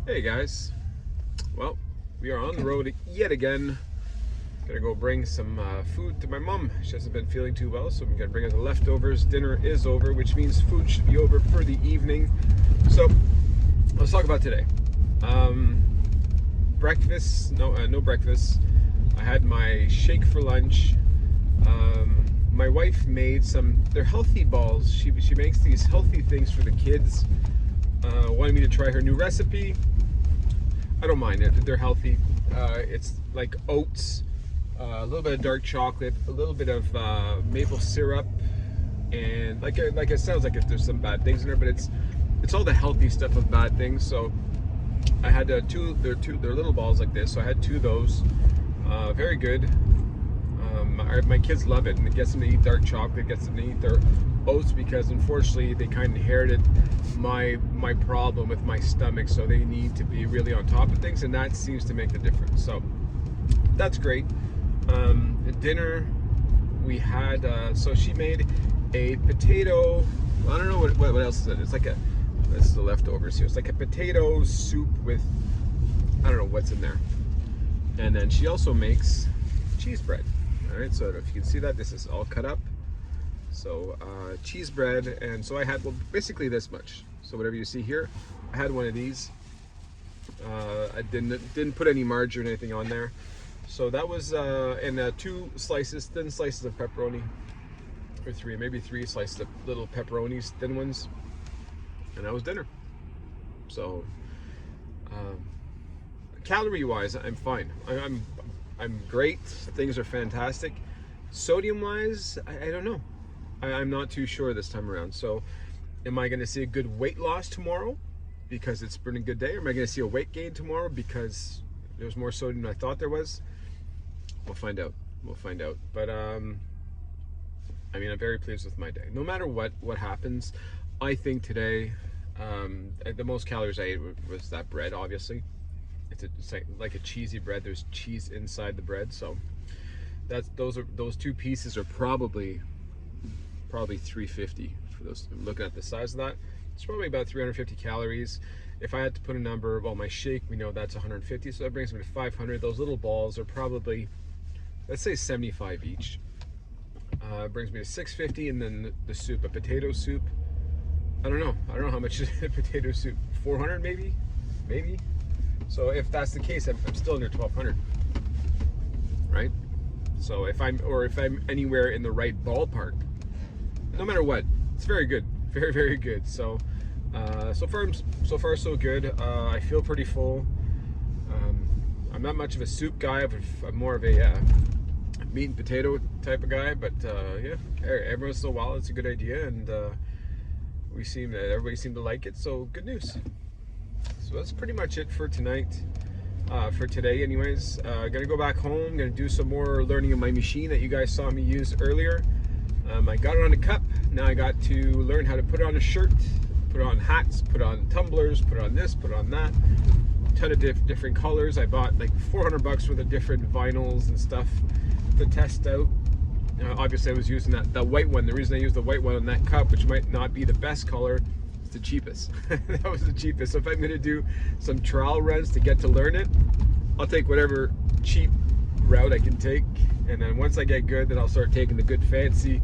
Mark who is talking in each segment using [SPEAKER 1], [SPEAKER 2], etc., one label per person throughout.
[SPEAKER 1] Hey guys, well, we are on the road yet again. Gonna go bring some food to my mom. She hasn't been feeling too well, so I'm gonna bring her the leftovers. Dinner is over, which means food should be over for the evening. So let's talk about today. Breakfast, no breakfast. I had my shake for lunch. My wife made they're healthy balls. She makes these healthy things for the kids. Wanted me to try her new recipe. I don't mind it. They're healthy. It's like oats, a little bit of dark chocolate, a little bit of maple syrup, and like it sounds like there's some bad things in there, but it's all the healthy stuff of bad things. So I had they're little balls like this. So I had two of those. Very good. My kids love it, and it gets them to eat dark chocolate, gets them to eat their oats, because unfortunately they kind of inherited my problem with my stomach, so they need to be really on top of things, and that seems to make the difference. So that's great. At dinner we had so she made a potato, well, I don't know what else is it. It's like this is the leftovers here. It's like a potato soup with, I don't know what's in there. And then she also makes cheese bread. All right, so if you can see that, this is all cut up. So cheese bread, and so I had, well, basically this much. So whatever you see here, I had one of these. I didn't put any margarine or anything on there. So that was and two thin slices of pepperoni, or maybe three slices of little pepperonis, thin ones, and that was dinner. So calorie wise, I'm fine. I'm great. Things are fantastic. Sodium wise, I don't know. I'm not too sure this time around. So am I going to see a good weight loss tomorrow because it's been a good day? Or am I going to see a weight gain tomorrow because there's more sodium than I thought there was? We'll find out. But I mean, I'm very pleased with my day. No matter what happens, I think today the most calories I ate was that bread, obviously. It's like a cheesy bread. There's cheese inside the bread, so those two pieces are probably 350 for those. Looking at the size of that, it's probably about 350 calories. If I had to put a number, well, my shake, we know that's 150, so that brings me to 500. Those little balls are probably, let's say, 75 each. Brings me to 650, and then the soup, a potato soup. I don't know how much is a potato soup. 400 maybe. So if that's the case, I'm still under 1,200, right? So if I'm anywhere in the right ballpark, no matter what, it's very good, very, very good. So so far so good. I feel pretty full. I'm not much of a soup guy. I'm more of a meat and potato type of guy. But yeah, every once in a while it's a good idea, and everybody seemed to like it. So good news. So that's pretty much it for tonight, for today anyways. Gonna go back home, gonna do some more learning of my machine that you guys saw me use earlier. I got it on a cup. Now I got to learn how to put it on a shirt, put on hats, put on tumblers, put on this, put on that. A ton of different colors. I bought like $400 worth of different vinyls and stuff to test out. Obviously I was using that white one. The reason I used the white one on that cup, which might not be the best color, the cheapest. That was the cheapest. So if I'm going to do some trial runs to get to learn it, I'll take whatever cheap route I can take, and then once I get good, then I'll start taking the good fancy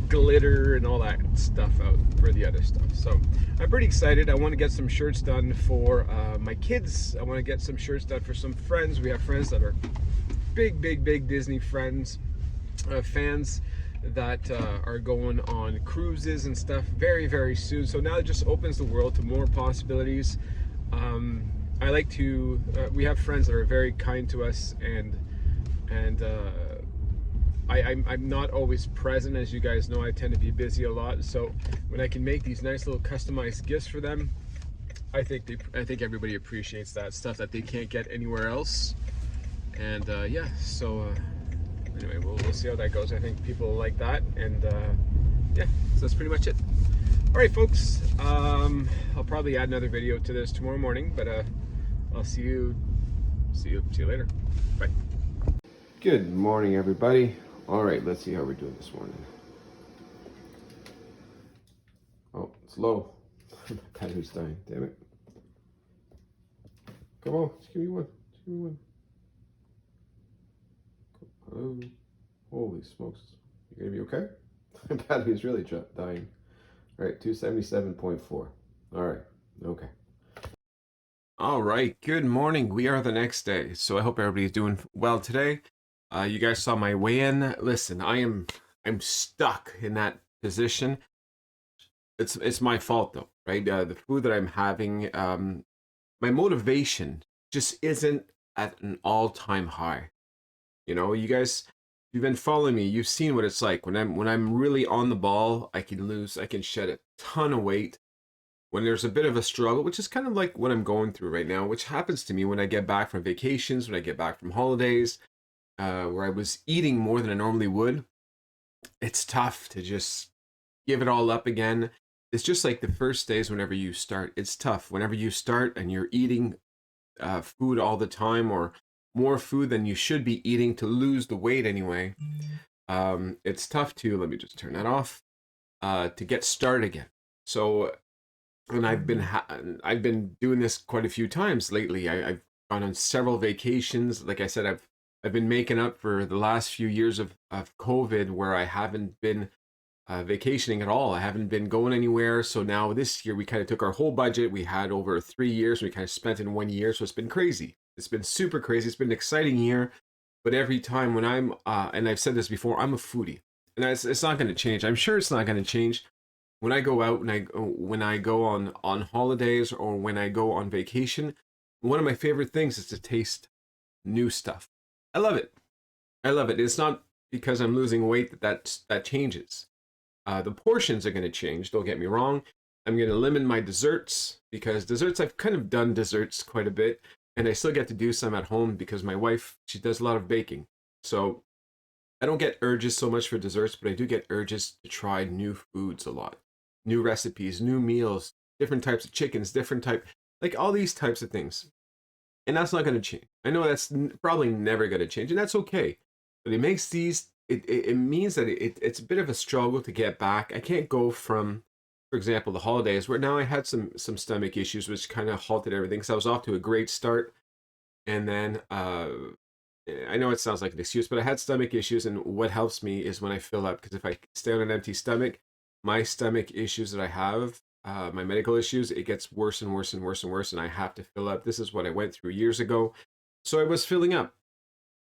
[SPEAKER 1] glitter and all that stuff out for the other stuff. So I'm pretty excited. I want to get some shirts done for my kids. I want to get some shirts done for some friends. We have friends that are big Disney fans that are going on cruises and stuff very, very soon. So now it just opens the world to more possibilities. I like to we have friends that are very kind to us, and I'm not always present, as you guys know. I tend to be busy a lot, so when I can make these nice little customized gifts for them, I think everybody appreciates that stuff that they can't get anywhere else. And yeah, so anyway, we'll see how that goes. I think people like that, and yeah, so that's pretty much it. All right, folks. I'll probably add another video to this tomorrow morning, but I'll see you later. Bye. Good morning, everybody. All right, let's see how we're doing this morning. Oh, it's low. Battery's dying. Damn it.
[SPEAKER 2] Come on, just give me one. Give me one. Oh, holy smokes. You gonna be okay? The battery is really dying. All right, 277.4. All right, okay. All right, good morning. We are the next day, so I hope everybody's doing well today. You guys saw my weigh-in. Listen, I'm stuck in that position. It's my fault though, right? The food that I'm having, my motivation just isn't at an all-time high. You know, you guys, you've been following me. You've seen what it's like when I'm really on the ball. I can shed a ton of weight. When there's a bit of a struggle, which is kind of like what I'm going through right now, which happens to me when I get back from vacations, when I get back from holidays, where I was eating more than I normally would. It's tough to just give it all up again. It's just like the first days whenever you start. It's tough whenever you start and you're eating food all the time or more food than you should be eating to lose the weight anyway. It's tough to, let me just turn that off, to get started again. So, and I've been doing this quite a few times lately. I've gone on several vacations. Like I said, I've been making up for the last few years of COVID where I haven't been vacationing at all. I haven't been going anywhere. So now this year we kind of took our whole budget we had over 3 years. We kind of spent in 1 year. So it's been crazy. It's been super crazy. It's been an exciting year. But every time when and I've said this before, I'm a foodie, and it's not going to change. I'm sure it's not going to change. When I go out and when I go on holidays or when I go on vacation, one of my favorite things is to taste new stuff. I love it. I love it. It's not because I'm losing weight that changes. The portions are going to change. Don't get me wrong. I'm going to limit my desserts because desserts, I've kind of done desserts quite a bit, and I still get to do some at home because my wife, she does a lot of baking. So I don't get urges so much for desserts, but I do get urges to try new foods a lot, new recipes, new meals, different types of chickens, different type, like all these types of things. And that's not going to change. I know that's probably never going to change, and that's okay. But it makes these. It means that it's a bit of a struggle to get back. I can't go from, for example, the holidays where now I had some stomach issues, which kind of halted everything. So I was off to a great start, and then I know it sounds like an excuse, but I had stomach issues, and what helps me is when I fill up. Because if I stay on an empty stomach, my stomach issues that I have, my medical issues, it gets worse and worse and worse and worse, and I have to fill up. This is what I went through years ago, so I was filling up,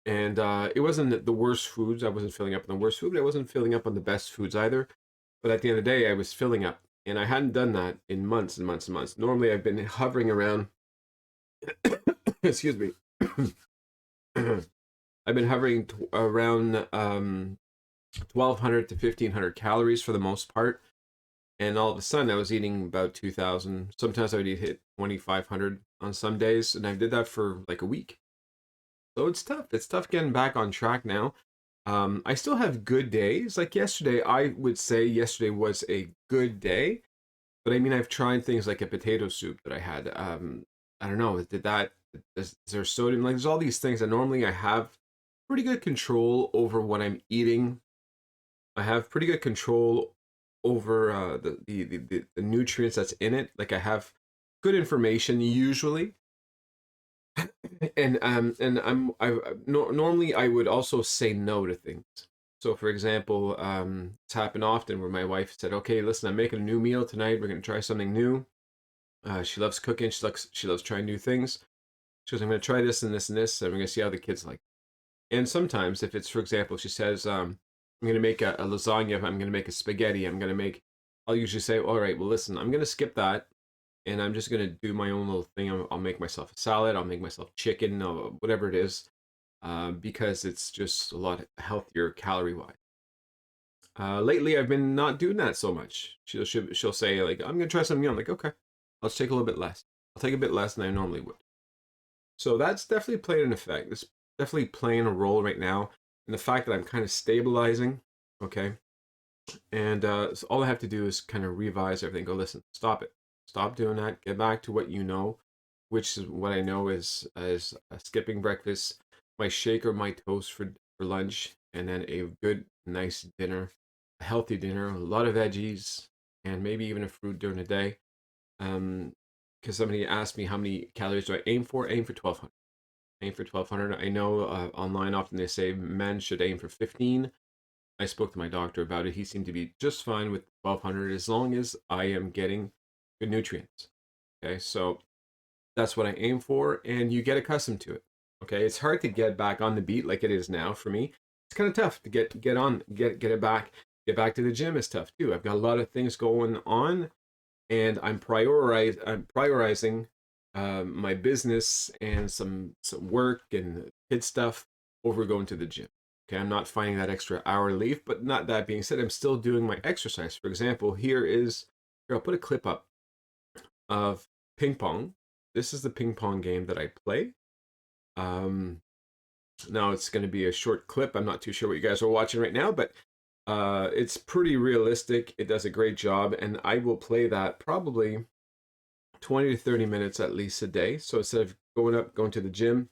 [SPEAKER 2] and it wasn't the worst foods. I wasn't filling up on the worst food, but I wasn't filling up on the best foods either. But at the end of the day, I was filling up, and I hadn't done that in months and months and months. Normally, I've been hovering around. Excuse me. I've been hovering around 1,200 to 1,500 calories for the most part. And all of a sudden, I was eating about 2,000. Sometimes I would hit 2,500 on some days. And I did that for like a week. So it's tough. It's tough getting back on track now. I still have good days. Like yesterday, I would say yesterday was a good day. But I mean, I've tried things like a potato soup that I had. I don't know. Is there sodium? Like, there's all these things that normally I have pretty good control over what I'm eating. I have pretty good control over the nutrients that's in it. Like I have good information usually, and normally I would also say no to things. So for example, it's happened often where my wife said, "Okay, listen, I'm making a new meal tonight. We're gonna try something new." She loves cooking. She loves trying new things. She goes, "I'm gonna try this and this and this, and we're gonna see how the kids like." And sometimes, if it's, for example, she says, I'm going to make a lasagna, I'm going to make a spaghetti, I'll usually say, all right, well, listen, I'm going to skip that. And I'm just going to do my own little thing. I'll make myself a salad. I'll make myself chicken, or whatever it is, because it's just a lot healthier calorie wise. Lately, I've been not doing that so much. She'll say, like, I'm going to try something new. I'm like, okay, let's take a little bit less. I'll take a bit less than I normally would. So that's definitely played an effect. It's definitely playing a role right now in the fact that I'm kind of stabilizing. Okay. And so all I have to do is kind of revise everything. Go, listen, stop it. Stop doing that. Get back to what you know, which is what I know is skipping breakfast, my shake or my toast for lunch, and then a good, nice dinner, a healthy dinner, a lot of veggies, and maybe even a fruit during the day. Um,
[SPEAKER 1] because somebody asked me how many calories do I aim for. Aim for 1200. Aim for 1200. I know online often they say men should aim for 15. I spoke to my doctor about it. He seemed to be just fine with 1200 as long as I am getting good nutrients. Okay, so that's what I aim for, and you get accustomed to it. Okay, it's hard to get back on the beat like it is now for me. It's kind of tough to get it back. Get back to the gym is tough too. I've got a lot of things going on, and I'm prioritizing my business and some work and kid stuff over going to the gym. Okay, I'm not finding that extra hour leave, but not that being said, I'm still doing my exercise. For example, here, I'll put a clip up of ping pong. This is the ping pong game that I play. Now it's going to be a short clip. I'm not too sure what you guys are watching right now, but it's pretty realistic. It does a great job, and I will play that probably 20 to 30 minutes at least a day. So instead of going to the gym,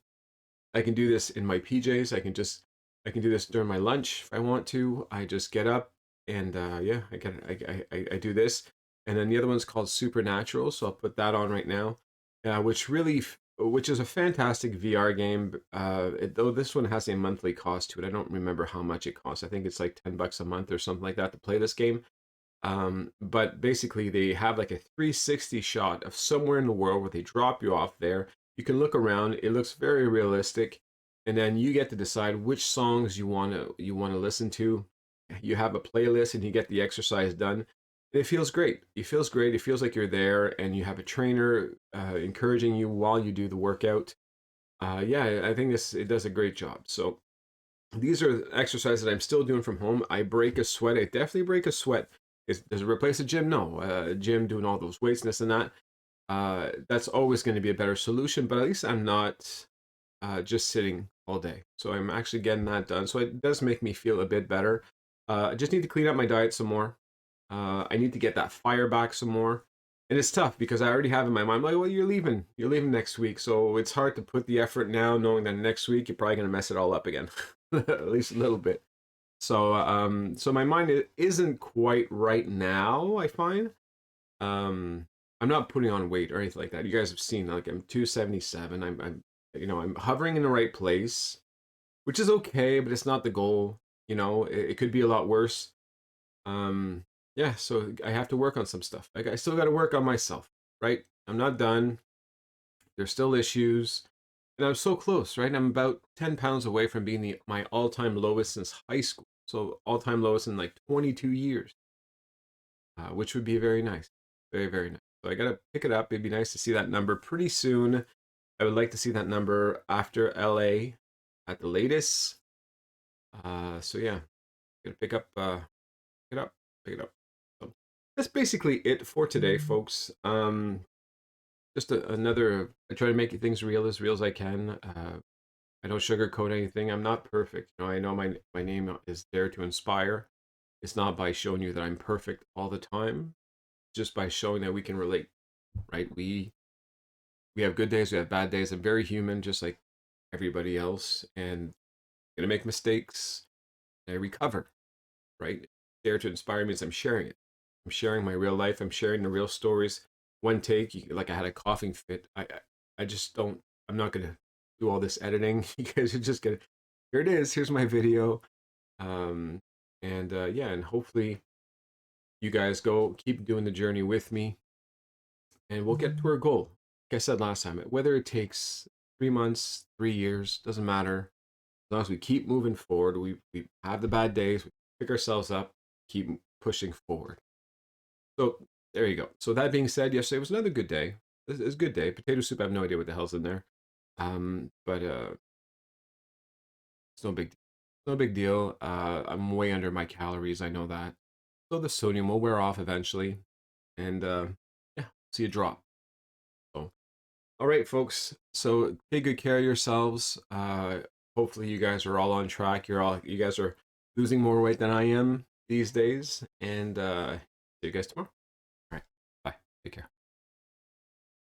[SPEAKER 1] I can do this in my PJs. I can do this during my lunch if I want to. I just get up and yeah, I do this. And then the other one's called Supernatural, so I'll put that on right now, which is a fantastic VR game. Though this one has a monthly cost to it. I don't remember how much it costs. I think it's like $10 a month or something like that to play this game. But basically, they have like a 360 shot of somewhere in the world where they drop you off there. You can look around. It looks very realistic, and then you get to decide which songs you want to listen to. You have a playlist, and you get the exercise done. It feels great. It feels great. It feels like you're there, and you have a trainer encouraging you while you do the workout. Yeah, I think it does a great job. So these are exercises that I'm still doing from home. I break a sweat. I definitely break a sweat. Does it replace a gym? No. Gym doing all those weights and this and that. That's always going to be a better solution. But at least I'm not just sitting all day. So I'm actually getting that done. So it does make me feel a bit better. I just need to clean up my diet some more. I need to get that fire back some more. And it's tough because I already have in my mind, like, well, you're leaving next week. So it's hard to put the effort now, knowing that next week you're probably going to mess it all up again, at least a little bit. So my mind isn't quite right now, I find. I'm not putting on weight or anything like that. You guys have seen, like, I'm 277. I'm hovering in the right place, which is okay, but it's not the goal. It could be a lot worse. Yeah, so I have to work on some stuff. Like, I still got to work on myself, right? I'm not done. There's still issues. And I'm so close, right? I'm about 10 pounds away from being my all-time lowest since high school. So all-time lowest in like 22 years, which would be very nice. Very, very nice. So I got to pick it up. It'd be nice to see that number pretty soon. I would like to see that number after LA at the latest. So yeah, gonna pick it up, pick it up. So that's basically it for today, folks. Just another. I try to make things as real as I can. I don't sugarcoat anything. I'm not perfect. I know my name is there to inspire. It's not by showing you that I'm perfect all the time, just by showing that we can relate, right? We have good days, we have bad days. I'm very human, just like everybody else, and I'm gonna make mistakes. And I recover, right? There to inspire means I'm sharing it. I'm sharing my real life. I'm sharing the real stories. One take, like I had a coughing fit. I just don't. I'm not gonna do all this editing. You guys are just gonna. Here it is. Here's my video. Um, and yeah, and hopefully you guys keep doing the journey with me, and we'll get to our goal. Like I said last time, whether it takes 3 months, 3 years, doesn't matter. As long as we keep moving forward, we have the bad days, we pick ourselves up, keep pushing forward. So there you go. So that being said, yesterday was another good day. It was a good day. Potato soup, I have no idea what the hell's in there. But it's no big deal. No big deal. I'm way under my calories, I know that. So the sodium will wear off eventually. And yeah, see a drop. So all right, folks. So take good care of yourselves. Hopefully you guys are all on track. You guys are losing more weight than I am these days. And see you guys tomorrow. All right. Bye. Take care.